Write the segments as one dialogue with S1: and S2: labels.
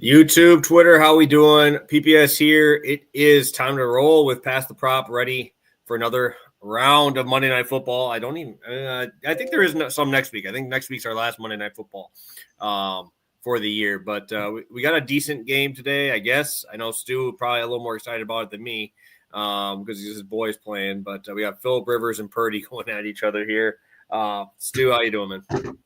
S1: YouTube, Twitter, how we doing? PPS here. It is time to roll with Pass the Prop, ready for another round of Monday Night Football. I think there is some next week. I think next week's our last Monday Night Football for the year. But we got a decent game today, I guess. I know Stu probably a little more excited about it than me because his boys playing. But we got Phillip Rivers and Purdy going at each other here. Stu, how you doing, man?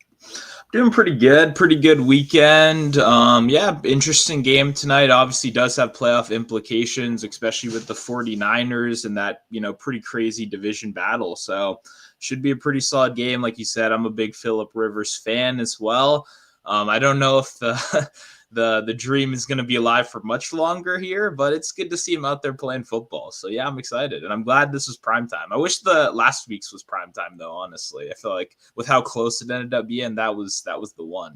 S2: Doing pretty good. Pretty good weekend. Interesting game tonight. Obviously does have playoff implications, especially with the 49ers and that, pretty crazy division battle. So should be a pretty solid game. Like you said, I'm a big Phillip Rivers fan as well. I don't know if the dream is going to be alive for much longer here, but it's good to see him out there playing football. So yeah, I'm excited, and I'm glad this was primetime. I wish the last week's was primetime though. Honestly, I feel like with how close it ended up being, that was the one.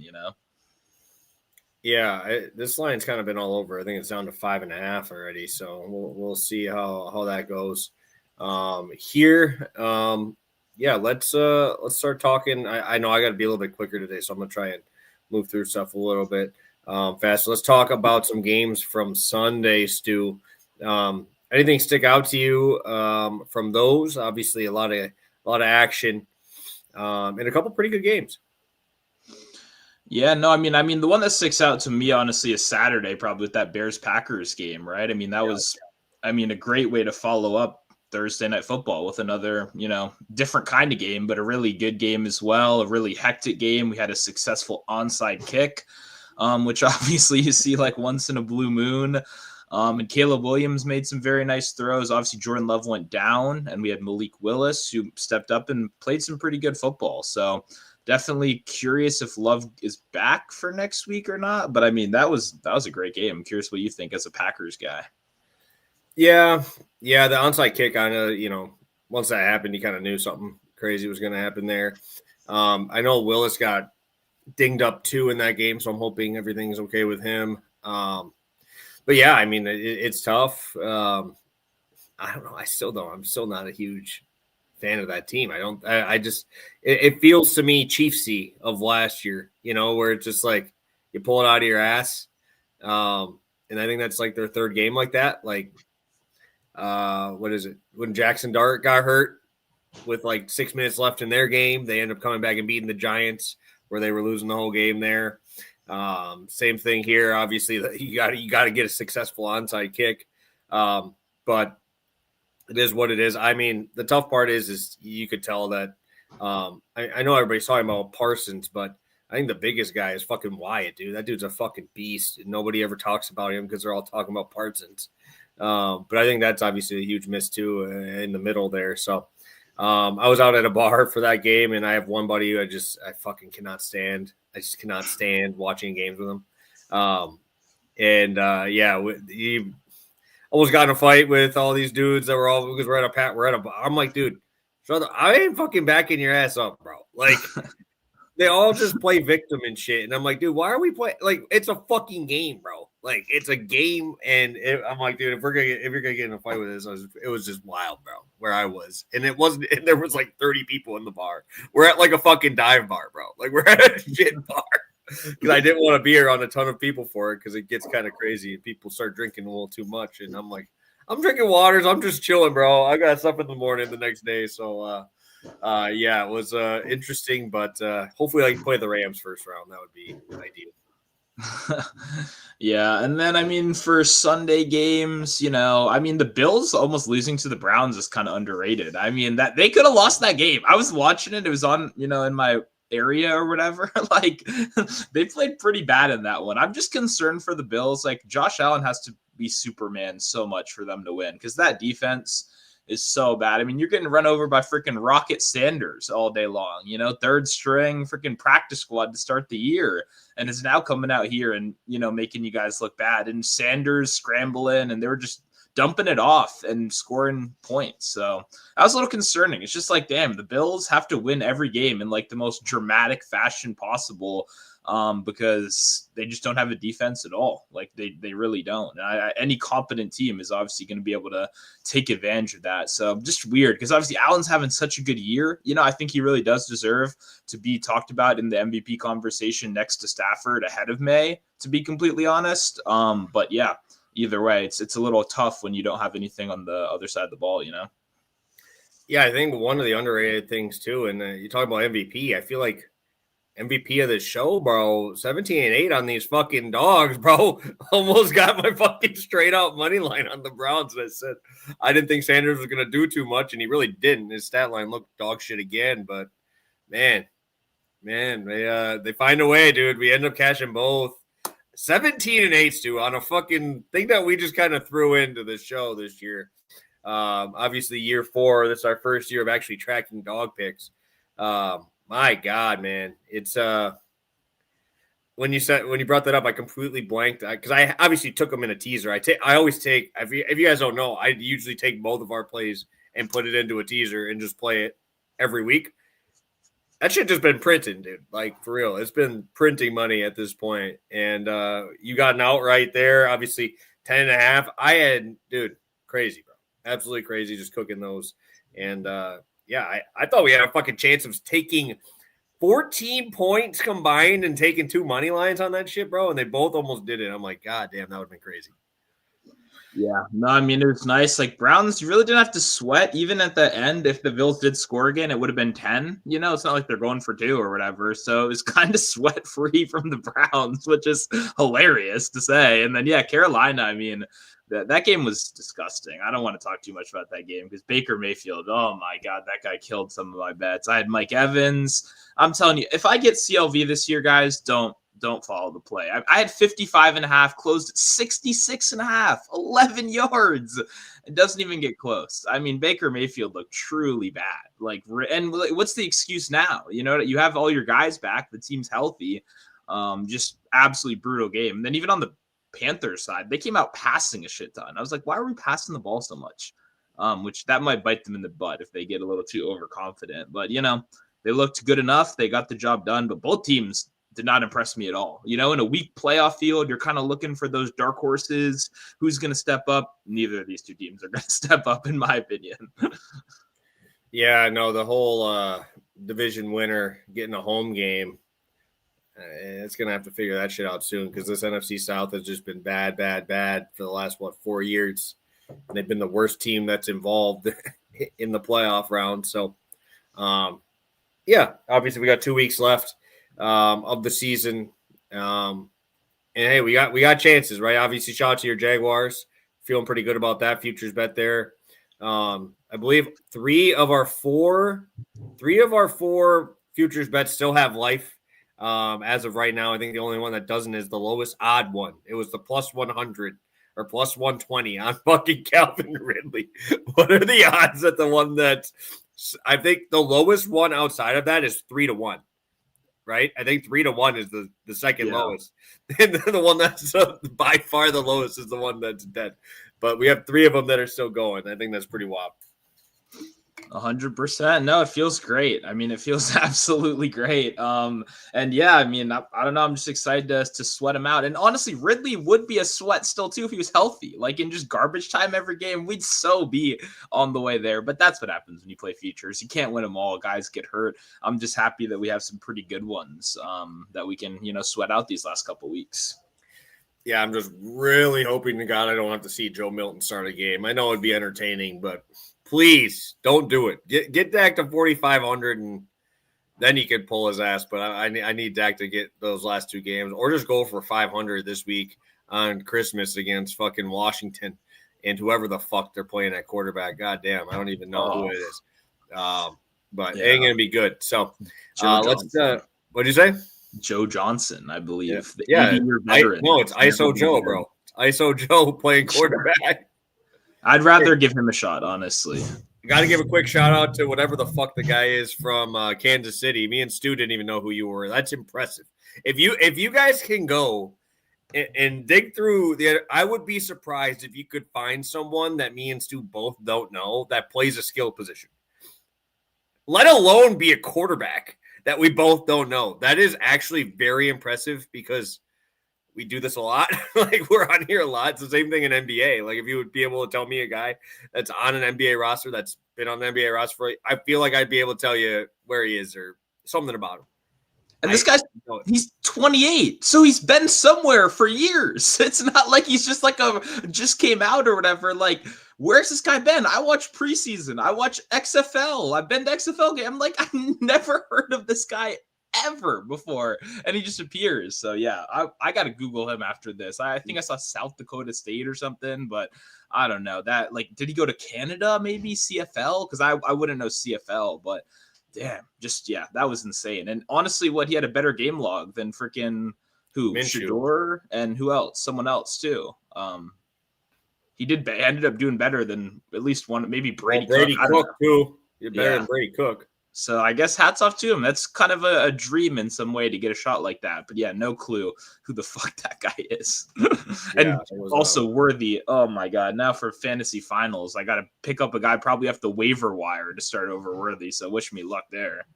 S1: Yeah, this line's kind of been all over. I think it's down to 5.5 already. So we'll see how that goes let's start talking. I know I got to be a little bit quicker today, so I'm gonna try and move through stuff a little bit fast. Let's talk about some games from Sunday, Stu. Anything stick out to you from those? Obviously, a lot of action and a couple pretty good games.
S2: Yeah, no, I mean, the one that sticks out to me, honestly, is Saturday, probably with that Bears-Packers game, right? I mean, that was a great way to follow up Thursday Night Football with another, different kind of game, but a really good game as well, a really hectic game. We had a successful onside kick, which obviously you see like once in a blue moon. And Caleb Williams made some very nice throws. Obviously, Jordan Love went down, and we had Malik Willis, who stepped up and played some pretty good football. So definitely curious if Love is back for next week or not. But I mean, that was a great game. I'm curious what you think as a Packers guy.
S1: Yeah, the onside kick, once that happened, you kind of knew something crazy was going to happen there. I know Willis got dinged up too in that game, so I'm hoping everything's okay with him. But yeah, I mean, it's tough. I don't know. I'm still not a huge fan of that team. It feels to me Chiefsy of last year, where it's just like you pull it out of your ass. And I think that's like their third game like that. Like, what is it? When Jackson Dart got hurt with like 6 minutes left in their game, they end up coming back and beating the Giants where they were losing the whole game there. Same thing here. Obviously, you got to get a successful onside kick, but it is what it is. I mean, the tough part is you could tell that. I know everybody's talking about Parsons, but I think the biggest guy is fucking Wyatt, dude. That dude's a fucking beast. Nobody ever talks about him because they're all talking about Parsons. But I think that's obviously a huge miss too in the middle there. So I was out at a bar for that game, and I have one buddy who I fucking cannot stand. I just cannot stand watching games with him. He almost got in a fight with all these dudes that were all because we're at a bar. I'm like, dude, I ain't fucking backing your ass up, bro. Like they all just play victim and shit. And I'm like, dude, why are we playing? Like, it's a fucking game, bro. Like, it's a game. And I'm like, dude, if you're gonna get in a fight with this, it was just wild, bro, where I was. And there was like 30 people in the bar. We're at like a fucking dive bar, bro. Like, we're at a shit bar. Because I didn't want to be around a ton of people for it because it gets kind of crazy. People start drinking a little too much. And I'm like, I'm drinking waters. I'm just chilling, bro. I got stuff in the morning the next day. So, it was interesting, but hopefully I can play the Rams first round. That would be ideal.
S2: Yeah, and then, I mean, for Sunday games, the Bills almost losing to the Browns is kind of underrated. I mean, that they could have lost that game. I was watching it. It was on, in my area or whatever. Like, they played pretty bad in that one. I'm just concerned for the Bills. Like, Josh Allen has to be Superman so much for them to win because that defense is so bad. I mean, you're getting run over by freaking Rocket Sanders all day long, third string freaking practice squad to start the year. And is now coming out here and, making you guys look bad. And Sanders scrambling, and they were just dumping it off and scoring points. So that was a little concerning. It's just like, damn, the Bills have to win every game in like the most dramatic fashion possible. because they just don't have a defense at all. Like they really don't. Any competent team is obviously going to be able to take advantage of that. So just weird because obviously Allen's having such a good year. I think he really does deserve to be talked about in the MVP conversation next to Stafford ahead of May, to be completely honest. But yeah, either way, it's a little tough when you don't have anything on the other side of the ball,
S1: Yeah, I think one of the underrated things too, and you talk about MVP, I feel like MVP of the show, bro. 17-8 on these fucking dogs, bro. Almost got my fucking straight out money line on the Browns. I said I didn't think Sanders was going to do too much, and he really didn't. His stat line looked dog shit again, but man, they find a way, dude. We end up cashing both. 17-8, Stu, on a fucking thing that we just kind of threw into the show this year. Obviously, year 4. This is our first year of actually tracking dog picks. My God, man, it's when you brought that up, I completely blanked because I obviously took them in a teaser. I always take if you guys don't know, I usually take both of our plays and put it into a teaser and just play it every week. That shit just been printing, dude. Like for real, it's been printing money at this point. And you got an outright there, obviously 10.5. I had, dude, crazy, bro, absolutely crazy, just cooking those. And yeah, I thought we had a fucking chance of taking 14 points combined and taking 2 money lines on that shit, bro. And they both almost did it. I'm like, God damn, that would have been crazy.
S2: Yeah, no, I mean, it was nice. Like Browns, you really didn't have to sweat. Even at the end, if the Bills did score again, it would have been 10. It's not like they're going for 2 or whatever. So it was kind of sweat free from the Browns, which is hilarious to say. And then, yeah, Carolina, I mean, that game was disgusting. I don't want to talk too much about that game because Baker Mayfield, oh my God, that guy killed some of my bets. I had Mike Evans. I'm telling you, if I get CLV this year, guys, don't follow the play. I had 55.5, closed at 66.5, 11 yards. It doesn't even get close. I mean, Baker Mayfield looked truly bad. And what's the excuse now? You have all your guys back. The team's healthy. Just absolutely brutal game. And then even on the Panthers side, they came out passing a shit ton. I was like, why are we passing the ball so much? Which that might bite them in the butt if they get a little too overconfident. But, they looked good enough. They got the job done. But both teams did not impress me at all. In a weak playoff field, you're kind of looking for those dark horses. Who's going to step up? Neither of these two teams are going to step up, in my opinion.
S1: Yeah, no, the whole division winner getting a home game, it's going to have to figure that shit out soon because this NFC South has just been bad for the last, 4 years. And they've been the worst team that's involved in the playoff round. So, yeah, obviously we got 2 weeks left of the season. And hey, we got chances, right? Obviously, shout out to your Jaguars. Feeling pretty good about that futures bet there. I believe three of our four futures bets still have life. As of right now, I think the only one that doesn't is the lowest odd one. It was the plus 100 or plus 120 on fucking Calvin Ridley. What are the odds that the one that I think the lowest one outside of that is 3-1, right? I think 3-1 is the second lowest. And then the one that's by far the lowest is the one that's dead. But we have 3 of them that are still going. I think that's pretty wild.
S2: 100%. No, it feels great. I mean, it feels absolutely great. And yeah, I mean, I don't know. I'm just excited to sweat him out. And honestly, Ridley would be a sweat still too if he was healthy. Like in just garbage time every game, we'd so be on the way there. But that's what happens when you play features. You can't win them all. Guys get hurt. I'm just happy that we have some pretty good ones that we can, sweat out these last couple weeks.
S1: Yeah, I'm just really hoping to God I don't have to see Joe Milton start a game. I know it'd be entertaining, but please don't do it. Get Dak to 4,500 and then he can pull his ass. But I need Dak to get those last 2 games or just go for 500 this week on Christmas against fucking Washington and whoever the fuck they're playing at quarterback. God damn, I don't even know who it is. But it ain't going to be good. So what'd you say?
S2: Joe Johnson, I believe.
S1: Yeah. It's ISO Joe, bro. It's ISO Joe playing quarterback.
S2: I'd rather give him a shot, honestly.
S1: Got to give a quick shout out to whatever the fuck the guy is from Kansas City. Me and Stu didn't even know who you were. That's impressive. If you guys can go and dig through I would be surprised if you could find someone that me and Stu both don't know that plays a skill position, let alone be a quarterback. that we both don't know. That is actually very impressive because we do this a lot. Like we're on here a lot. It's the same thing in NBA. Like if you would be able to tell me a guy that's on an NBA roster that's been on the NBA roster I feel like I'd be able to tell you where he is or something about him.
S2: And this guy's he's 28, so he's been somewhere for years. It's not like he's just like just came out or whatever. Like, where's this guy been? I watch preseason. I watch XFL. I've been to XFL game. I'm like, I've never heard of this guy ever before, and he just appears. So yeah, I got to Google him after this. I think I saw South Dakota State or something, but I don't know that. Like, did he go to Canada? Maybe CFL? Because I wouldn't know CFL, but. Damn, that was insane. And honestly, he had a better game log than freaking Shador and who else? Someone else too. He ended up doing better than at least one, maybe Brady.
S1: Brady Cook too. You're better than Brady Cook.
S2: So I guess hats off to him. That's kind of a dream in some way to get a shot like that. But yeah, no clue who the fuck that guy is. And also Worthy. Oh my God. Now for fantasy finals, I got to pick up a guy probably off the waiver wire to start over Worthy. So wish me luck there.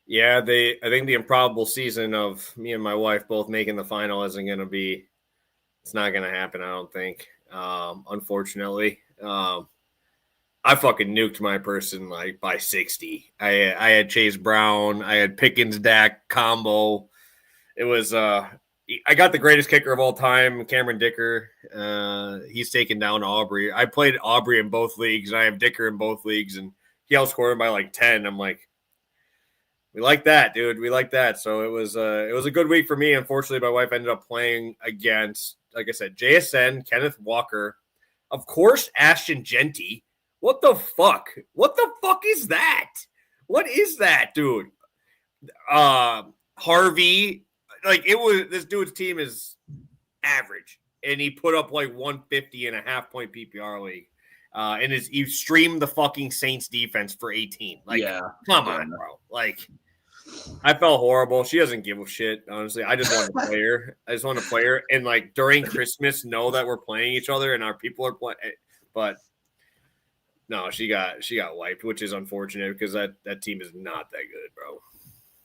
S1: Yeah, I think the improbable season of me and my wife both making the final isn't going to be, it's not going to happen, I don't think. Unfortunately. I fucking nuked my person like by 60. I had Chase Brown. I had Pickens Dak combo. It was I got the greatest kicker of all time, Cameron Dicker. He's taken down Aubrey. I played Aubrey in both leagues, and I have Dicker in both leagues, and he outscored him by like 10. I'm like, we like that, dude. We like that. So it was a good week for me. Unfortunately, my wife ended up playing against, like I said, JSN, Kenneth Walker, of course, Ashton Genty. What the fuck? What the fuck is that? What is that, dude? Harvey, like it was. This dude's team is average, and he put up like 150 in a half-point PPR league. And he streamed the fucking Saints defense for 18. Like, come on, bro. Like, I felt horrible. She doesn't give a shit, honestly. I just want to play her. And like during Christmas, know that we're playing each other and our people are playing. But no, she got wiped, which is unfortunate because that team is not that good, bro.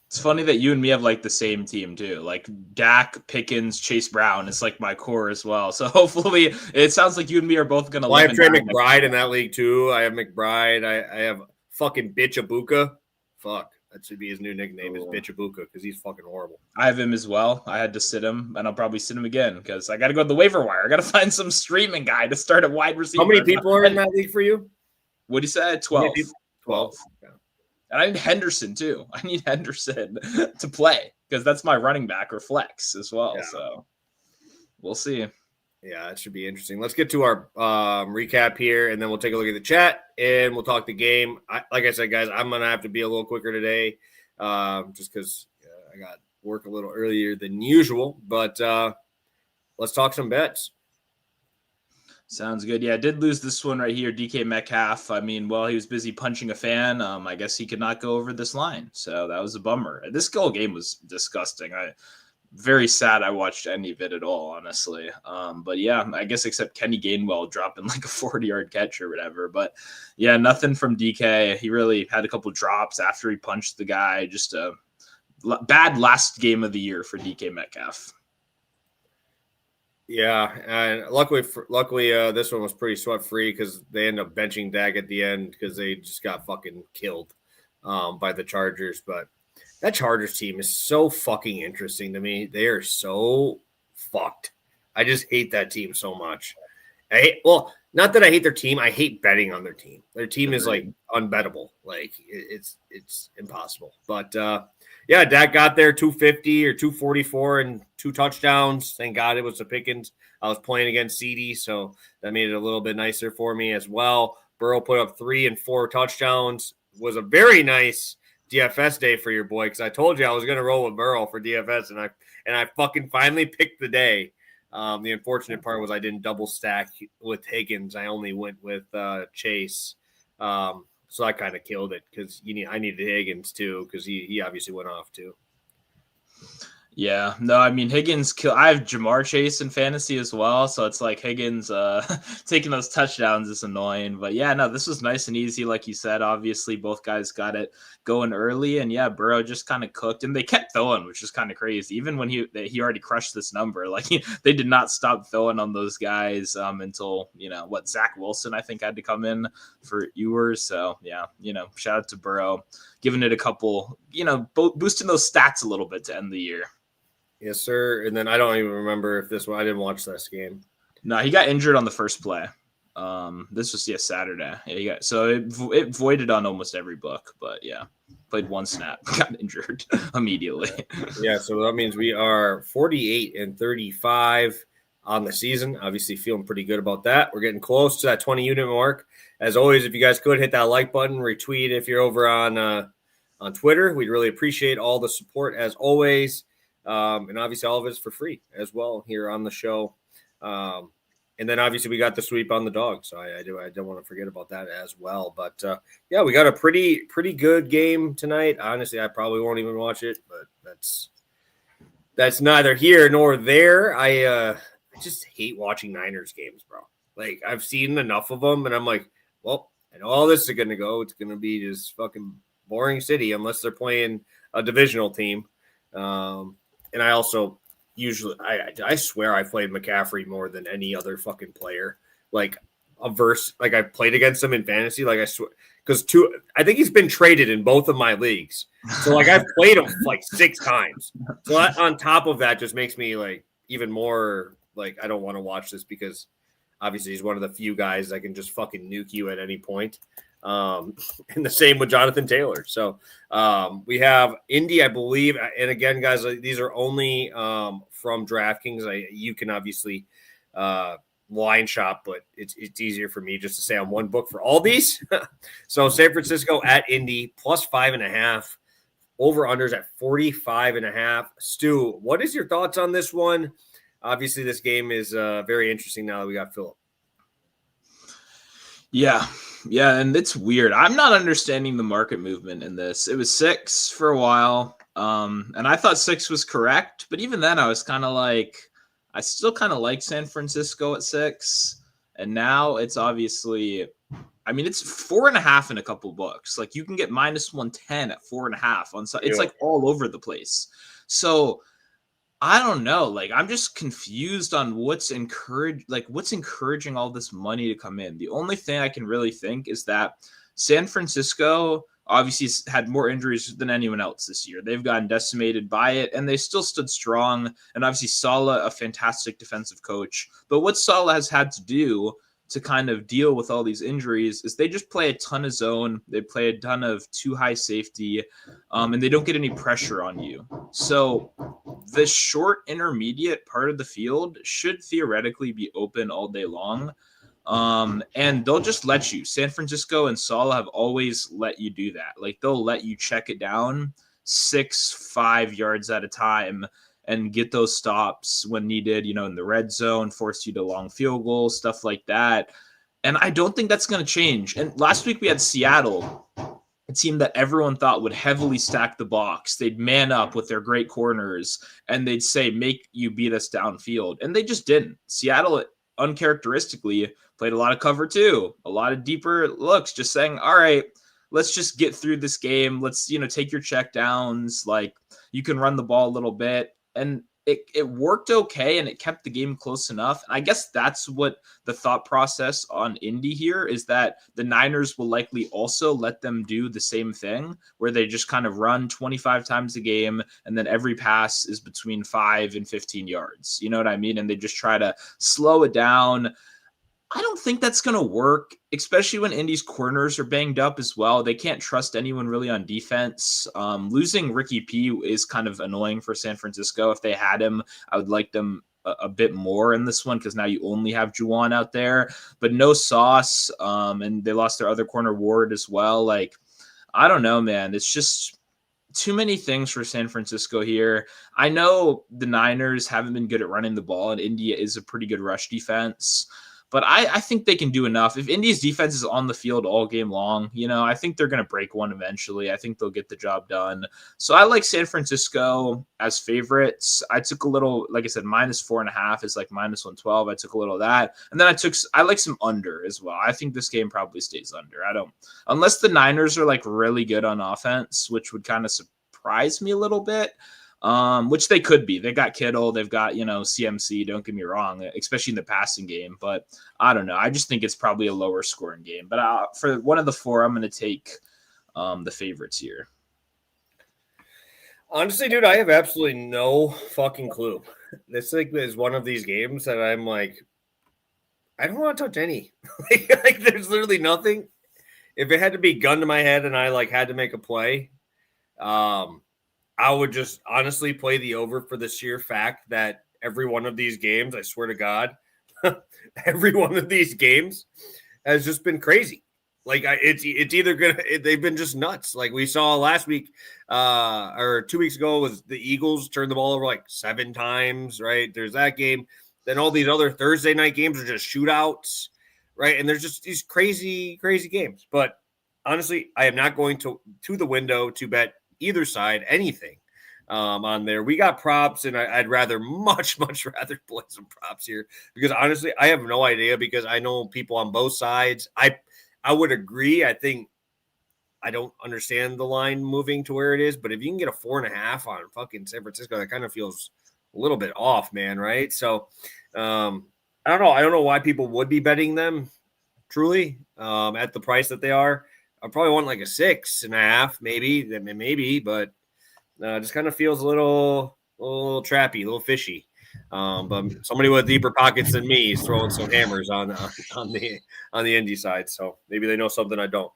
S2: It's funny that you and me have like the same team too. Like Dak, Pickens, Chase Brown is like my core as well. So hopefully it sounds like you and me are both going to
S1: I have Trey McBride in that league too. I have McBride. I have fucking Bitch Abuka. Fuck. That should be his new nickname is Bitch Abuka because he's fucking horrible.
S2: I have him as well. I had to sit him, and I'll probably sit him again because I got to go to the waiver wire. I got to find some streaming guy to start a wide receiver.
S1: How many people are in that league for you?
S2: What do you say? 12.
S1: 12. Yeah.
S2: And I need Henderson too. I need Henderson to play because that's my running back or flex as well. Yeah. So we'll see.
S1: Yeah, it should be interesting. Let's get to our recap here, and then we'll take a look at the chat, and we'll talk the game. Like I said, guys, I'm going to have to be a little quicker today just because I got work a little earlier than usual. But let's talk some bets.
S2: Sounds good. Yeah, I did lose this one right here, DK Metcalf. I mean, well, he was busy punching a fan. I guess he could not go over this line, so that was a bummer. This whole game was disgusting. Very sad I watched any of it at all, honestly. But yeah, I guess except Kenny Gainwell dropping like a 40-yard catch or whatever. But yeah, nothing from DK. He really had a couple drops after he punched the guy. Just a bad last game of the year for DK Metcalf.
S1: Yeah, and luckily, this one was pretty sweat-free because they ended up benching Dak at the end because they just got fucking killed by the Chargers. But that Chargers team is so fucking interesting to me. They are so fucked. I just hate that team so much. Not that I hate their team. I hate betting on their team. Their team is like unbettable. Like it's impossible. But yeah, Dak got there 250 or 244 and 2 touchdowns. Thank God it was the Pickens. I was playing against CD, so that made it a little bit nicer for me as well. Burrow put up 3 and 4 touchdowns. It was a very nice DFS day for your boy because I told you I was going to roll with Burrow for DFS, and I fucking finally picked the day. The unfortunate part was I didn't double stack with Higgins. I only went with Chase. So I kind of killed it because I needed Higgins too because he obviously went off too.
S2: Yeah, no, I mean Higgins I have Jamar Chase in fantasy as well, so it's like Higgins taking those touchdowns is annoying. But yeah, no, this was nice and easy, like you said. Obviously, both guys got it going early, and yeah, Burrow just kind of cooked, and they kept throwing, which is kind of crazy. Even when he already crushed this number, like they did not stop throwing on those guys until Zach Wilson I think had to come in for Ewers. So yeah, shout out to Burrow, giving it a couple, boosting those stats a little bit to end the year.
S1: Yes, sir. And then I don't even remember if this one. I didn't watch this game.
S2: No, he got injured on the first play. This was Saturday. Yeah, so it voided on almost every book, but yeah, played one snap, got injured immediately.
S1: Yeah, so that means we are 48-35 on the season. Obviously, feeling pretty good about that. We're getting close to that 20 unit mark. As always, if you guys could hit that like button, retweet if you're over on Twitter, we'd really appreciate all the support as always. And obviously, all of it's for free as well here on the show. And then obviously we got the sweep on the dog, so I don't want to forget about that as well. But yeah, we got a pretty good game tonight. Honestly, I probably won't even watch it, but that's neither here nor there. I just hate watching Niners games, bro. Like I've seen enough of them, and I'm like, well, I know all this is gonna go. It's gonna be just fucking boring city unless they're playing a divisional team. And I also usually, I swear I played McCaffrey more than any other fucking player. Like I played against him in fantasy. Like I swear, because I think he's been traded in both of my leagues. So like I've played him like 6 times. So that, on top of that, just makes me like even more like I don't want to watch this because obviously he's one of the few guys that can just fucking nuke you at any point. And the same with Jonathan Taylor. So we have Indy, I believe, and again, guys, these are only from DraftKings. You can obviously line shop, but it's easier for me just to say on one book for all these. So San Francisco at Indy plus 5.5, over unders at 45.5. Stu, what is your thoughts on this one? Obviously, this game is very interesting now that we got Philip.
S2: Yeah, and it's weird. I'm not understanding the market movement in this. It was 6 for a while, and I thought 6 was correct, but even then I was kind of like, I still kind of like San Francisco at 6, and now it's obviously, I mean, it's 4.5 in a couple books. Like you can get minus 110 at 4.5 on. It's like all over the place. So I don't know. Like, I'm just confused on what's encouraging all this money to come in. The only thing I can really think is that San Francisco obviously had more injuries than anyone else this year. They've gotten decimated by it, and they still stood strong. And obviously, Saleh, a fantastic defensive coach. But what Saleh has had to do to kind of deal with all these injuries is they just play a ton of zone. They play a ton of too high safety, and they don't get any pressure on you. So the short intermediate part of the field should theoretically be open all day long. And they'll just let you. San Francisco and Saleh have always let you do that. Like they'll let you check it down 6-5 yards at a time and get those stops when needed, in the red zone, force you to long field goals, stuff like that. And I don't think that's going to change. And last week we had Seattle, a team that everyone thought would heavily stack the box. They'd man up with their great corners, and they'd say, make you beat us downfield. And they just didn't. Seattle, uncharacteristically, played a lot of cover two, a lot of deeper looks, just saying, all right, let's just get through this game. Let's, take your check downs. Like, you can run the ball a little bit. And it worked okay, and it kept the game close enough. And I guess that's what the thought process on Indy here is, that the Niners will likely also let them do the same thing, where they just kind of run 25 times a game, and then every pass is between 5 and 15 yards. You know what I mean? And they just try to slow it down. I don't think that's going to work, especially when Indy's corners are banged up as well. They can't trust anyone really on defense. Losing Ricky P is kind of annoying for San Francisco. If they had him, I would like them a bit more in this one, because now you only have Juwan out there, but no Sauce. And they lost their other corner, Ward, as well. Like, I don't know, man. It's just too many things for San Francisco here. I know the Niners haven't been good at running the ball, and India is a pretty good rush defense. But I think they can do enough. If Indy's defense is on the field all game long, I think they're going to break one eventually. I think they'll get the job done. So I like San Francisco as favorites. I took a little, like I said, -4.5 is like -112. I took a little of that. And then I like some under as well. I think this game probably stays under. Unless the Niners are like really good on offense, which would kind of surprise me a little bit. Which they could be. They got Kittle, they've got, CMC, don't get me wrong, especially in the passing game. But I don't know. I just think it's probably a lower scoring game. But for one of the four, I'm going to take the favorites here.
S1: Honestly, dude, I have absolutely no fucking clue. This is one of these games that I'm like, I don't want to touch any. like there's literally nothing. If it had to be gun to my head and I had to make a play, I would just honestly play the over for the sheer fact that every one of these games, I swear to God, every one of these games has just been crazy. It's either they've been just nuts. Like we saw last week or 2 weeks ago was the Eagles turned the ball over 7 times, right? There's that game. Then all these other Thursday night games are just shootouts, right? And there's just these crazy, crazy games. But honestly, I am not going to the window to bet either side anything on there. We got props, and I'd rather much rather play some props here because honestly, I have no idea because I know people on both sides. I would agree. I think I don't understand the line moving to where it is, but if you can get a 4.5 on fucking San Francisco, that kind of feels a little bit off, man. Right? So I don't know. I don't know why people would be betting them truly at the price that they are. I probably want a 6.5, maybe, but just kind of feels a little trappy, a little fishy. But somebody with deeper pockets than me is throwing some hammers on the Indy side, so maybe they know something I don't.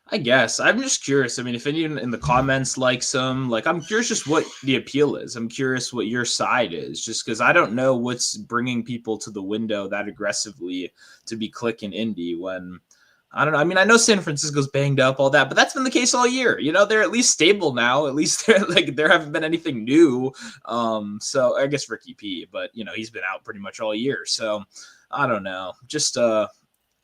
S2: I guess I'm just curious. I mean, if anyone in the comments likes them, I'm curious just what the appeal is. I'm curious what your side is, just because I don't know what's bringing people to the window that aggressively to be clicking Indy when. I don't know. I mean, I know San Francisco's banged up, all that, but that's been the case all year. They're at least stable now. At least there haven't been anything new. So I guess Ricky P, but he's been out pretty much all year. So I don't know. Just a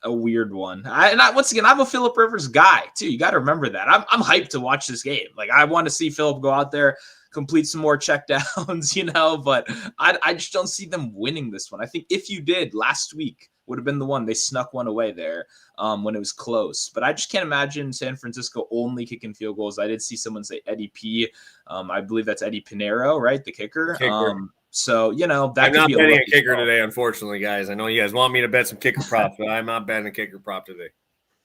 S2: weird one. Once again, I'm a Phillip Rivers guy too. You got to remember that. I'm hyped to watch this game. I want to see Phillip go out there, complete some more checkdowns, but I just don't see them winning this one. I think if you did last week would have been the one they snuck one away there when it was close. But I just can't imagine San Francisco only kicking field goals. I did see someone say Eddie P. I believe that's Eddie Pinero, right? The kicker. So, that
S1: I'm not
S2: be
S1: betting a kicker today, unfortunately, guys. I know you guys want me to bet some kicker props, but I'm not betting a kicker prop today.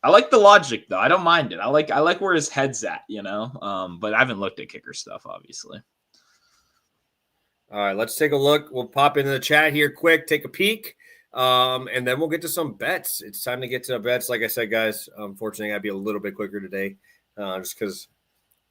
S2: I like the logic, though. I don't mind it. I like where his head's at, but I haven't looked at kicker stuff, obviously.
S1: All right, let's take a look. We'll pop into the chat here quick, take a peek, and then we'll get to some bets. It's time to get to bets. Like I said, guys, unfortunately, I'd be a little bit quicker today just because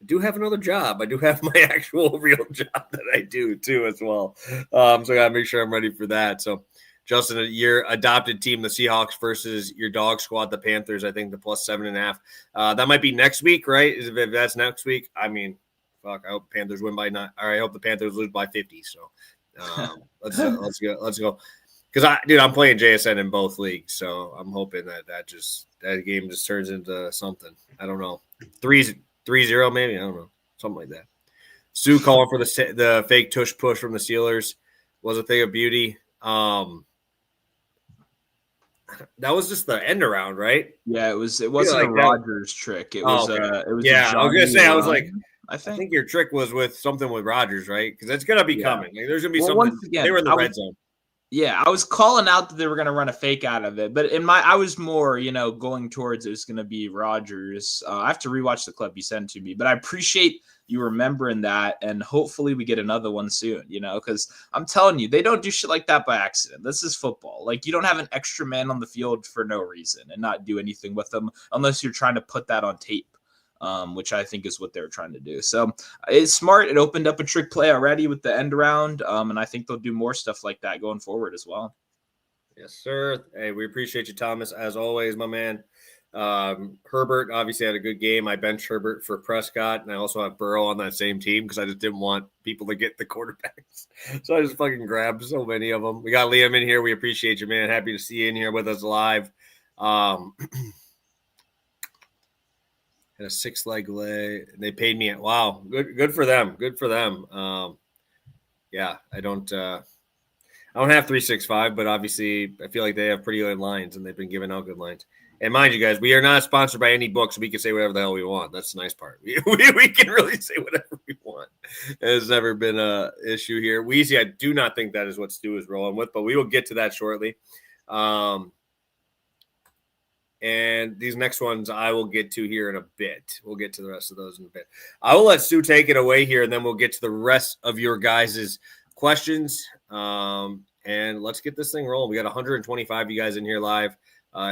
S1: I do have another job. I do have my actual real job that I do, too, as well. So I got to make sure I'm ready for that. So, Justin, your adopted team, the Seahawks versus your dog squad, the Panthers, I think the +7.5. That might be next week, right? If that's next week, I mean, fuck, I hope Panthers win by 9. Or I hope the Panthers lose by 50. So let's go. Because I'm playing JSN in both leagues, so I'm hoping that game just turns into something. I don't know, 3-0 maybe. I don't know, something like that. Sue calling for the fake tush push from the Steelers was a thing of beauty. That was just the end around, right?
S2: Yeah, it wasn't a Rodgers trick. It was
S1: okay.
S2: It was.
S1: Yeah, I was gonna say. I was like,
S2: I think
S1: your trick was with something with Rodgers, right? Because it's gonna be coming. There's gonna be something.
S2: Once again,
S1: they were in the red zone.
S2: Yeah, I was calling out that they were going to run a fake out of it, but I was more, going towards it was going to be Rodgers. I have to rewatch the clip you sent to me, but I appreciate you remembering that, and hopefully we get another one soon, because I'm telling you, they don't do shit like that by accident. This is football. You don't have an extra man on the field for no reason and not do anything with them unless you're trying to put that on tape. Which I think is what they're trying to do. So it's smart. It opened up a trick play already with the end around, and I think they'll do more stuff like that going forward as well.
S1: Yes, sir. Hey, we appreciate you, Thomas, as always, my man. Herbert obviously had a good game. I benched Herbert for Prescott, and I also have Burrow on that same team because I just didn't want people to get the quarterbacks. So I just fucking grabbed so many of them. We got Liam in here. We appreciate you, man. Happy to see you in here with us live. Had a 6-leg lay. They paid me. Wow, good for them. Good for them. Yeah, I don't have 365, but obviously I feel like they have pretty good lines, and they've been giving out good lines. And mind you, guys, we are not sponsored by any books. So we can say whatever the hell we want. That's the nice part. We can really say whatever we want. There's never been a issue here. Weezy, I do not think that is what Stu is rolling with, but we will get to that shortly. And these next ones I will get to here in a bit. We'll get to the rest of those in a bit. I will let Stu take it away here, and then we'll get to the rest of your guys' questions. And let's get this thing rolling. We got 125 you guys in here live.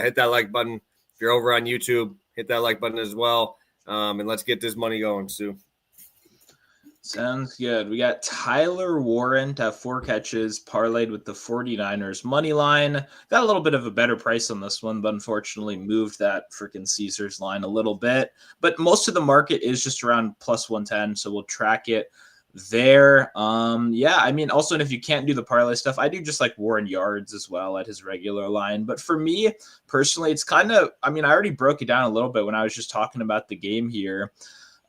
S1: Hit that like button. If you're over on YouTube, hit that like button as well. And let's get this money going, Stu.
S2: Sounds good. We got Tyler Warren to have 4 catches, parlayed with the 49ers money line. Got a little bit of a better price on this one, but unfortunately moved that freaking Caesars line a little bit. But most of the market is just around plus 110, so we'll track it there. Yeah, I mean, also, and if you can't do the parlay stuff, I do just like Warren yards as well at his regular line. But for me personally, it's kind of, I mean, I already broke it down a little bit when I was just talking about the game here.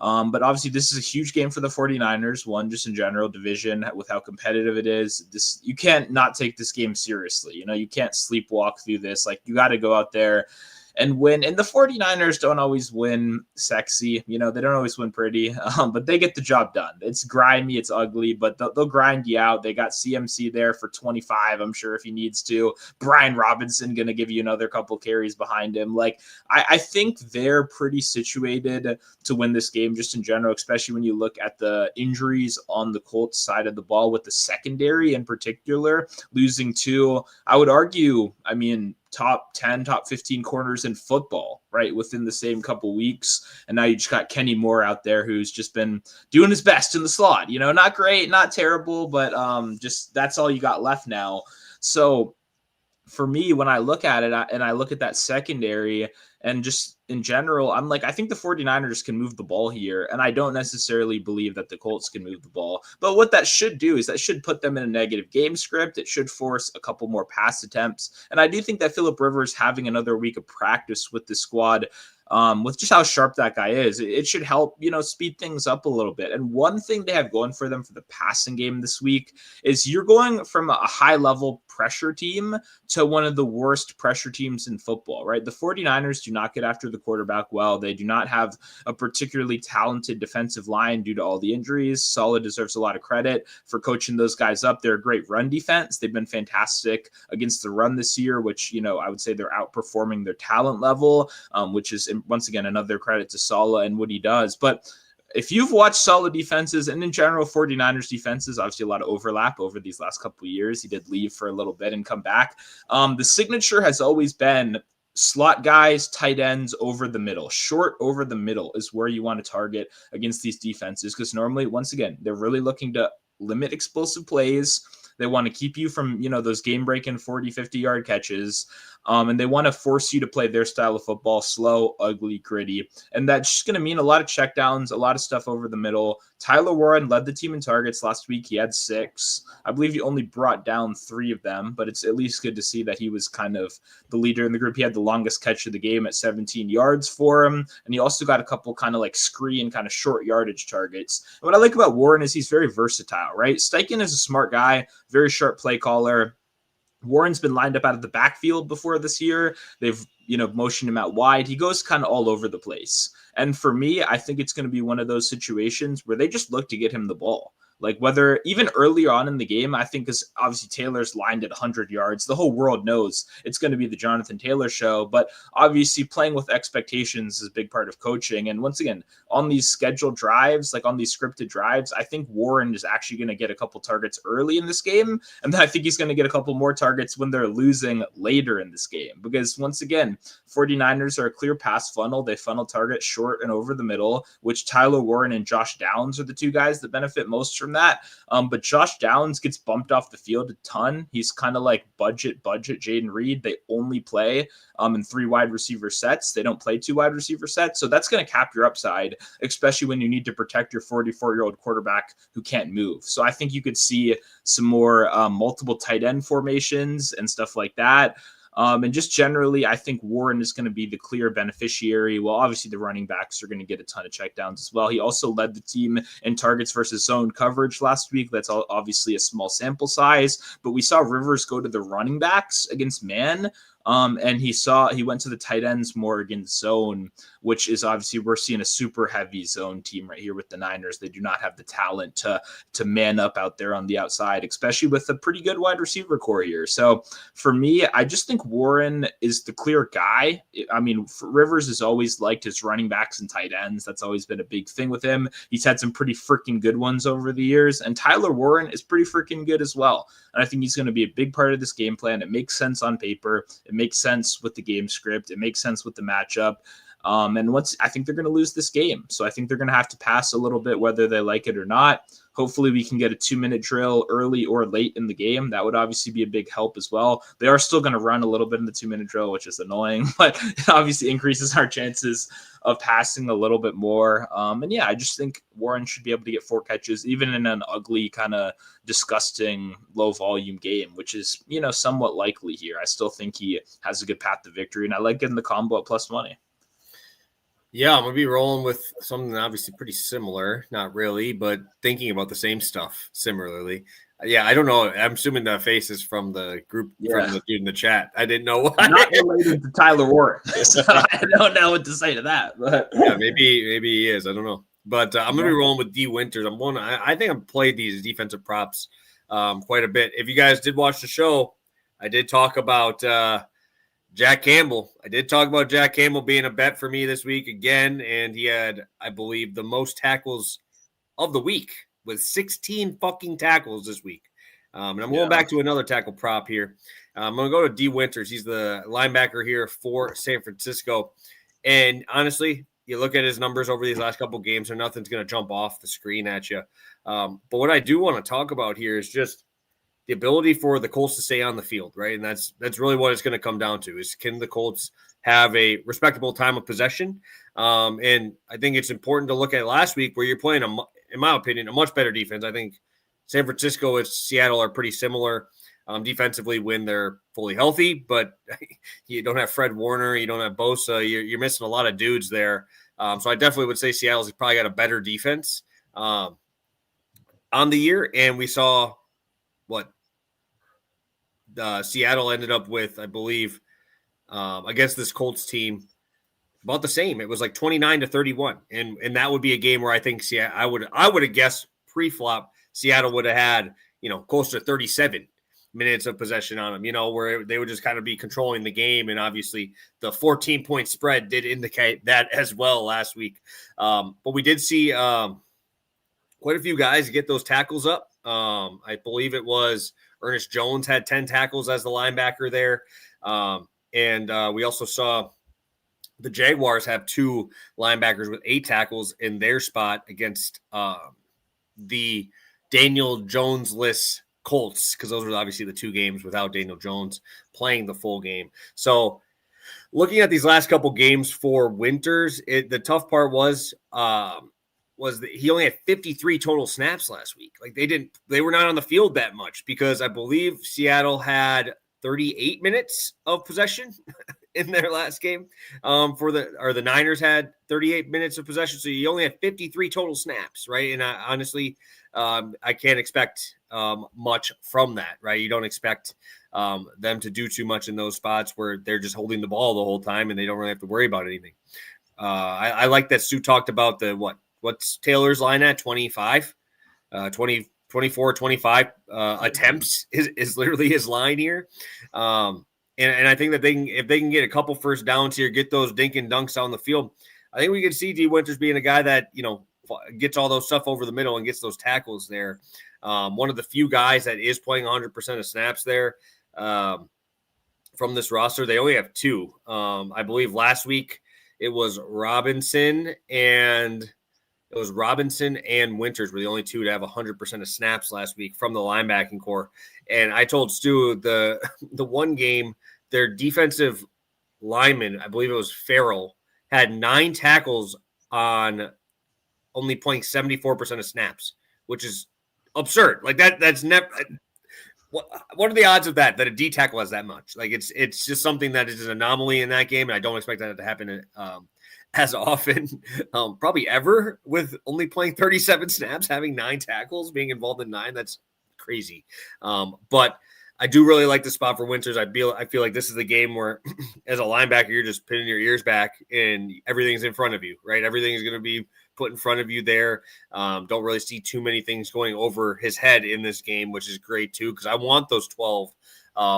S2: But obviously this is a huge game for the 49ers, one just in general division with how competitive it is. This, you can't not take this game seriously. You know, you can't sleepwalk through this. Like, you got to go out there and win. And the 49ers don't always win sexy. You know, they don't always win pretty, but they get the job done. It's grimy, it's ugly, but they'll grind you out. They got CMC there for 25, I'm sure, if he needs to. Brian Robinson going to give you another couple carries behind him. Like, I think they're pretty situated to win this game just in general, especially when you look at the injuries on the Colts side of the ball with the secondary in particular, losing 2, I would argue, I mean, top 10, top 15 corners in football, right, within the same couple weeks. And now you just got Kenny Moore out there who's just been doing his best in the slot. You know, not great, not terrible, but just that's all you got left now. So for me, when I look at it and I look at that secondary and just in general, I'm like, I think the 49ers can move the ball here. And I don't necessarily believe that the Colts can move the ball. But what that should do is that should put them in a negative game script. It should force a couple more pass attempts. And I do think that Phillip Rivers having another week of practice with the squad, with just how sharp that guy is, it should help, you know, speed things up a little bit. And one thing they have going for them for the passing game this week is you're going from a high level pressure team to one of the worst pressure teams in football, right? The 49ers do not get after the quarterback well. They do not have a particularly talented defensive line due to all the injuries. Saleh deserves a lot of credit for coaching those guys up. They're a great run defense. They've been fantastic against the run this year, which, you know, I would say they're outperforming their talent level, which is, once again, another credit to Saleh and what he does. But if you've watched solid defenses and in general 49ers defenses, obviously a lot of overlap over these last couple of years. He did leave for a little bit and come back. The signature has always been slot guys, tight ends over the middle. Short over the middle is where you want to target against these defenses, because normally, once again, they're really looking to limit explosive plays. They want to keep you from, you know, those game-breaking 40, 50-yard catches. And they want to force you to play their style of football, slow, ugly, gritty. And that's just going to mean a lot of checkdowns, a lot of stuff over the middle. Tyler Warren led the team in targets last week. He had 6. I believe he only brought down 3 of them, but it's at least good to see that he was kind of the leader in the group. He had the longest catch of the game at 17 yards for him. And he also got a couple kind of like screen, kind of short yardage targets. And what I like about Warren is he's very versatile, right? Steichen is a smart guy, very sharp play caller. Warren's been lined up out of the backfield before this year. They've, you know, motioned him out wide. He goes kind of all over the place. And for me, I think it's going to be one of those situations where they just look to get him the ball. Like, whether even earlier on in the game, I think, because obviously Taylor's lined at 100 yards. The whole world knows it's going to be the Jonathan Taylor show. But obviously playing with expectations is a big part of coaching. And once again, on these scheduled drives, like on these scripted drives, I think Warren is actually going to get a couple targets early in this game. And then I think he's going to get a couple more targets when they're losing later in this game. Because once again, 49ers are a clear pass funnel. They funnel targets short and over the middle, which Tyler Warren and Josh Downs are the 2 guys that benefit most from that. But Josh Downs gets bumped off the field a ton. He's kind of like budget Jaden Reed. They only play in 3 wide receiver sets. They don't play 2 wide receiver sets. So that's going to cap your upside, especially when you need to protect your 44-year-old quarterback who can't move. So I think you could see some more multiple tight end formations and stuff like that. And just generally, I think Warren is going to be the clear beneficiary. Well, obviously, the running backs are going to get a ton of checkdowns as well. He also led the team in targets versus zone coverage last week. That's obviously a small sample size, but we saw Rivers go to the running backs against man. And he went to the tight ends more against zone, which is obviously we're seeing a super heavy zone team right here with the Niners. They do not have the talent to man up out there on the outside, especially with a pretty good wide receiver core here. So for me, I just think Warren is the clear guy. I mean, Rivers has always liked his running backs and tight ends. That's always been a big thing with him. He's had some pretty freaking good ones over the years, and Tyler Warren is pretty freaking good as well. And I think he's going to be a big part of this game plan. It makes sense on paper. It makes sense with the game script. It makes sense with the matchup. And I think they're going to lose this game. So I think they're going to have to pass a little bit, whether they like it or not. Hopefully we can get a 2-minute drill early or late in the game. That would obviously be a big help as well. They are still going to run a little bit in the 2-minute drill, which is annoying, but it obviously increases our chances of passing a little bit more. And yeah, I just think Warren should be able to get 4 catches, even in an ugly kind of disgusting low volume game, which is, somewhat likely here. I still think he has a good path to victory, and I like getting the combo at plus money.
S1: Yeah, I'm going to be rolling with something obviously pretty similar. Not really, but thinking about the same stuff similarly. Yeah, I don't know. I'm assuming that face is from the group, from the dude in the chat. I didn't know why.
S2: Not related to Tyler Warren. So I don't know what to say to that. But
S1: yeah, maybe he is. I don't know. But I'm going to be rolling with D. Winters. I think I've played these defensive props quite a bit. If you guys did watch the show, I did talk about Jack Campbell. I did talk about Jack Campbell being a bet for me this week again, and he had, I believe, the most tackles of the week with 16 fucking tackles this week. And I'm going back to another tackle prop here. I'm going to go to D. Winters. He's the linebacker here for San Francisco. And honestly, you look at his numbers over these last couple games, and nothing's going to jump off the screen at you. But what I do want to talk about here is just the ability for the Colts to stay on the field, right? And that's really what it's going to come down to is, can the Colts have a respectable time of possession? And I think it's important to look at last week where you're playing, in my opinion, a much better defense. I think San Francisco and Seattle are pretty similar defensively when they're fully healthy, but you don't have Fred Warner, you don't have Bosa, you're missing a lot of dudes there. So I definitely would say Seattle's probably got a better defense on the year, and we saw what Seattle ended up with, I believe, against this Colts team, about the same. It was like 29-31, and that would be a game where I think Seattle, I would have guessed pre-flop Seattle would have had close to 37 minutes of possession on them, where they would just kind of be controlling the game, and obviously the 14-point spread did indicate that as well last week. But we did see quite a few guys get those tackles up. I believe it was Ernest Jones had 10 tackles as the linebacker there. And we also saw the Jaguars have 2 linebackers with 8 tackles in their spot against the Daniel Jones-less Colts, because those were obviously the 2 games without Daniel Jones playing the full game. So looking at these last couple games for Winters, the tough part was that he only had 53 total snaps last week. Like they were not on the field that much, because I believe Seattle had 38 minutes of possession in their last game. The Niners had 38 minutes of possession. So you only had 53 total snaps, right? And honestly, I can't expect much from that, right? You don't expect them to do too much in those spots where they're just holding the ball the whole time and they don't really have to worry about anything. I like that Stu talked about what's Taylor's line at 25, 24, 25 attempts is literally his line here. And I think that if they can get a couple first downs here, get those dink and dunks on the field, I think we can see D. Winters being a guy that, gets all those stuff over the middle and gets those tackles there. One of the few guys that is playing 100% of snaps there from this roster. They only have 2. I believe last week it was Robinson and it was Robinson and Winters were the only two to have 100% of snaps last week from the linebacking core. And I told Stu the one game, their defensive lineman, I believe it was Farrell, had 9 tackles on only playing 74% of snaps, which is absurd. Like that's never. What are the odds of that a D tackle has that much? Like it's just something that is an anomaly in that game, and I don't expect that to happen as often, probably ever, with only playing 37 snaps, having 9 tackles, being involved in 9. That's crazy. But I do really like the spot for Winters. I feel like this is the game where, as a linebacker, you're just pinning your ears back and everything's in front of you, right? Everything is going to be put in front of you there. Don't really see too many things going over his head in this game, which is great too, because I want those 12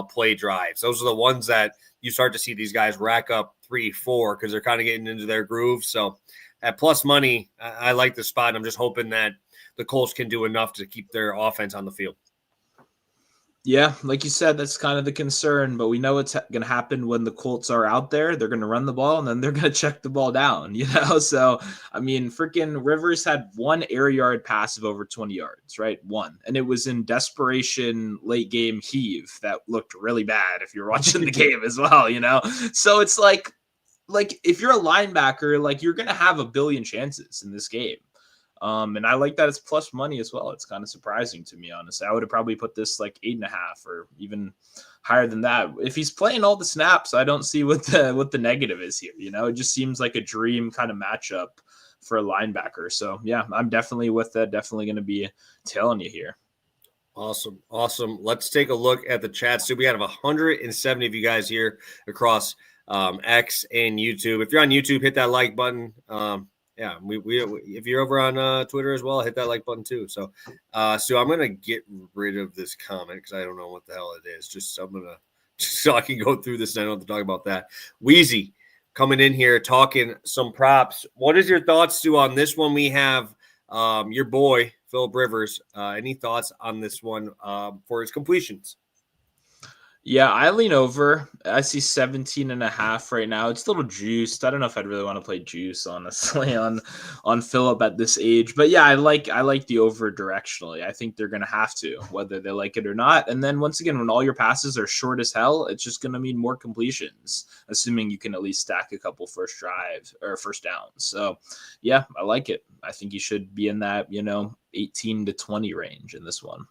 S1: play drives. Those are the ones that you start to see these guys rack up 3-4 because they're kind of getting into their groove. So at plus money, I like the spot. I'm just hoping that the Colts can do enough to keep their offense on the field.
S2: Yeah, like you said, that's kind of the concern, but we know what's going to happen when the Colts are out there. They're going to run the ball, and then they're going to check the ball down, So, I mean, freaking Rivers had 1 air yard pass of over 20 yards, right? 1. And it was in desperation late game heave that looked really bad if you're watching the game as well, So it's like if you're a linebacker, like you're going to have a billion chances in this game. And I like that it's plus money as well. It's kind of surprising to me, honestly. I would have probably put this like 8.5 or even higher than that. If he's playing all the snaps, I don't see what the negative is here. It just seems like a dream kind of matchup for a linebacker. So yeah, I'm definitely with that. Definitely going to be tailing you here.
S1: Awesome. Let's take a look at the chat. So we have 170 of you guys here across X and YouTube. If you're on YouTube, hit that like button. Yeah, we if you're over on Twitter as well, hit that like button too. So, I'm gonna get rid of this comment because I don't know what the hell it is. Just so I can go through this and I don't have to talk about that. Wheezy coming in here talking some props. What is your thoughts, Stu, on this one? We have your boy Philip Rivers. Any thoughts on this one for his completions?
S2: Yeah, I lean over. I see 17.5 right now. It's a little juiced. I don't know if I'd really want to play juice, honestly, on Philip at this age. But yeah, I like the over directionally. I think they're gonna have to, whether they like it or not. And then once again, when all your passes are short as hell, it's just gonna mean more completions, assuming you can at least stack a couple first drives or first downs. So yeah, I like it. I think you should be in that 18 to 20 range in this one.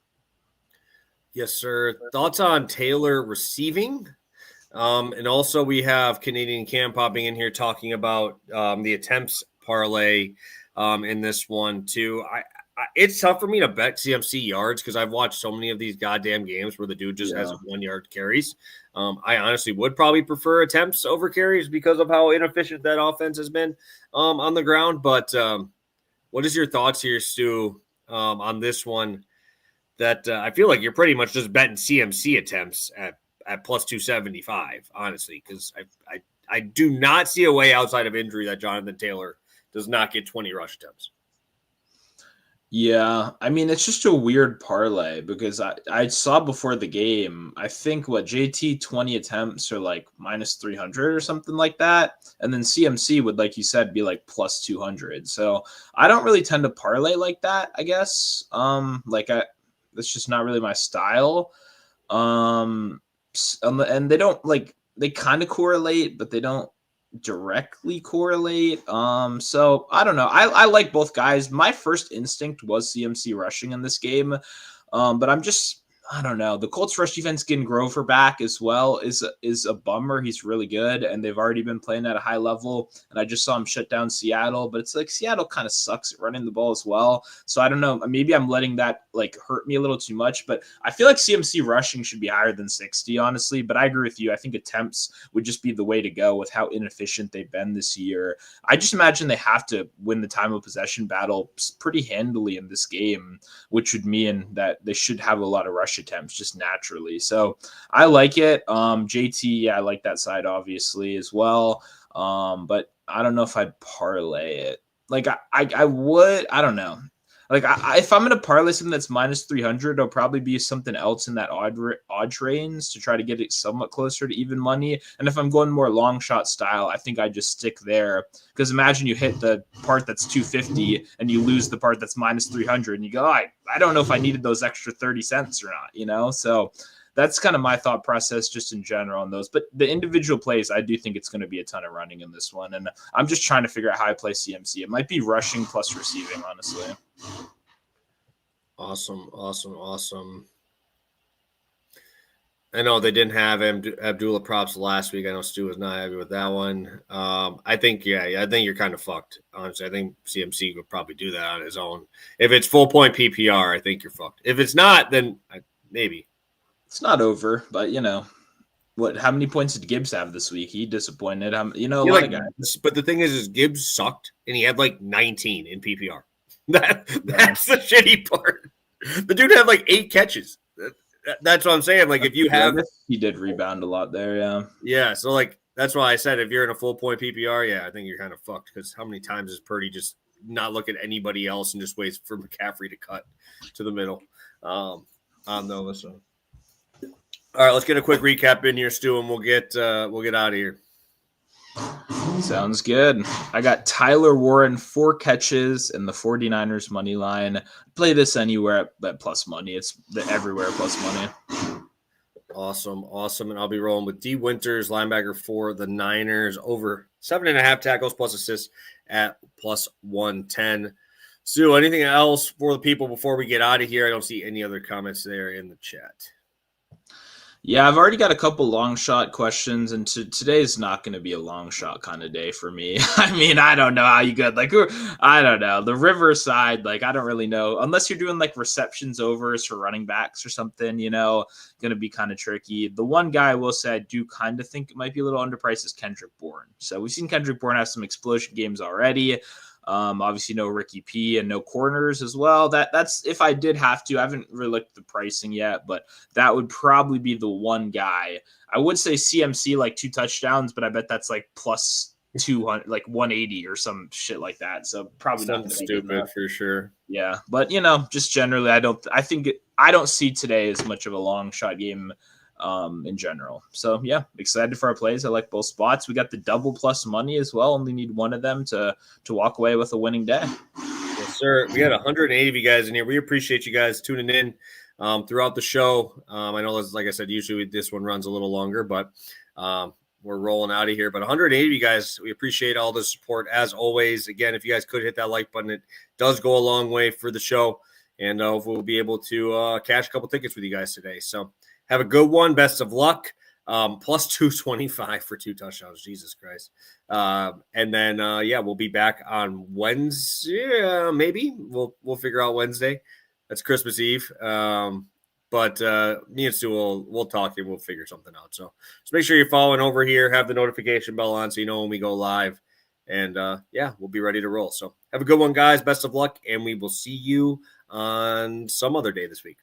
S1: Yes, sir. Thoughts on Taylor receiving? And also we have Canadian Cam popping in here talking about the attempts parlay in this one too. It's tough for me to bet CMC yards because I've watched so many of these goddamn games where the dude just has 1 yard carries. I honestly would probably prefer attempts over carries because of how inefficient that offense has been on the ground. But what is your thoughts here, Stu, on this one? That I feel like you're pretty much just betting CMC attempts at plus 275, honestly, because I do not see a way outside of injury that Jonathan Taylor does not get 20 rush attempts.
S2: Yeah, I mean, it's just a weird parlay because I saw before the game, I think JT 20 attempts are like minus 300 or something like that. And then CMC would, like you said, be like plus 200. So I don't really tend to parlay like that, I guess. That's just not really my style. And they don't they kind of correlate, but they don't directly correlate. So I don't know. I like both guys. My first instinct was CMC rushing in this game. But I don't know. The Colts rush defense getting Grover back as well is a bummer. He's really good, and they've already been playing at a high level. And I just saw him shut down Seattle, but it's like Seattle kind of sucks at running the ball as well. So I don't know. Maybe I'm letting that hurt me a little too much, but I feel like CMC rushing should be higher than 60, honestly. But I agree with you. I think attempts would just be the way to go with how inefficient they've been this year. I just imagine they have to win the time of possession battle pretty handily in this game, which would mean that they should have a lot of rush attempts just naturally. So I like it. JT, I like that side obviously as well. But I don't know if I'd parlay it. I would, I don't know. Like if I'm gonna parlay something that's minus 300, it'll probably be something else in that odd range to try to get it somewhat closer to even money. And if I'm going more long shot style, I think I just stick there, because imagine you hit the part that's 250 and you lose the part that's minus 300, and you go, I don't know if I needed those extra 30 cents or not, you know? So that's kind of my thought process just in general on those. But the individual plays, I do think it's going to be a ton of running in this one. And I'm just trying to figure out how I play CMC. It might be rushing plus receiving, honestly.
S1: Awesome. I know they didn't have Abdullah props last week. I know Stu was not happy with that one. I think you're kind of fucked. Honestly, I think CMC would probably do that on his own. If it's full point PPR, I think you're fucked. If it's not, then maybe.
S2: It's not over, but you know what? How many points did Gibbs have this week? He disappointed. A lot of guys.
S1: But the thing is Gibbs sucked, and he had like 19 in PPR. That's the shitty part. The dude had like 8 catches. That's what I'm saying. Like, if you have,
S2: he did rebound a lot there.
S1: Yeah. So like, that's why I said if you're in a full point PPR, I think you're kind of fucked, because how many times is Purdy just not look at anybody else and just waits for McCaffrey to cut to the middle? On those. So. All right, let's get a quick recap in here, Stu, and we'll get out of here.
S2: Sounds good. I got Tyler Warren 4 catches and the 49ers money line. Play this anywhere at plus money. It's everywhere plus money.
S1: Awesome. And I'll be rolling with D. Winters, linebacker for the Niners, over 7.5 tackles plus assists at plus 110. Stu, anything else for the people before we get out of here? I don't see any other comments there in the chat.
S2: Yeah, I've already got a couple long shot questions, and today's not going to be a long shot kind of day for me. I mean, I don't know how you could, I don't know. The Riverside, I don't really know. Unless you're doing, receptions overs for running backs or something, going to be kind of tricky. The one guy I will say I do kind of think it might be a little underpriced is Kendrick Bourne. So we've seen Kendrick Bourne have some explosion games already. Obviously no Ricky P and no corners as well. That's if I did have to. I haven't really looked at the pricing yet, but that would probably be the one guy. I would say CMC 2 touchdowns, but I bet that's plus 200, 180 or some shit like that. So probably
S1: something
S2: not
S1: stupid for sure.
S2: Yeah, but just generally, I don't see today as much of a long shot game in general. So yeah, excited for our plays. I like both spots. We got the double plus money as well. Only need one of them to walk away with a winning day.
S1: Yes, sir. We got 180 of you guys in here. We appreciate you guys tuning in throughout the show. I know, like I said, usually this one runs a little longer, but we're rolling out of here. But 180 of you guys, we appreciate all the support as always. Again, if you guys could hit that like button, it does go a long way for the show, and we'll be able to cash a couple tickets with you guys today. So have a good one. Best of luck. Plus 225 for 2 touchdowns. Jesus Christ. And then, we'll be back on Wednesday. Yeah, maybe we'll figure out Wednesday. That's Christmas Eve. But me and Stu we'll talk and we'll figure something out. So just make sure you're following over here. Have the notification bell on so you know when we go live. And we'll be ready to roll. So have a good one, guys. Best of luck. And we will see you on some other day this week.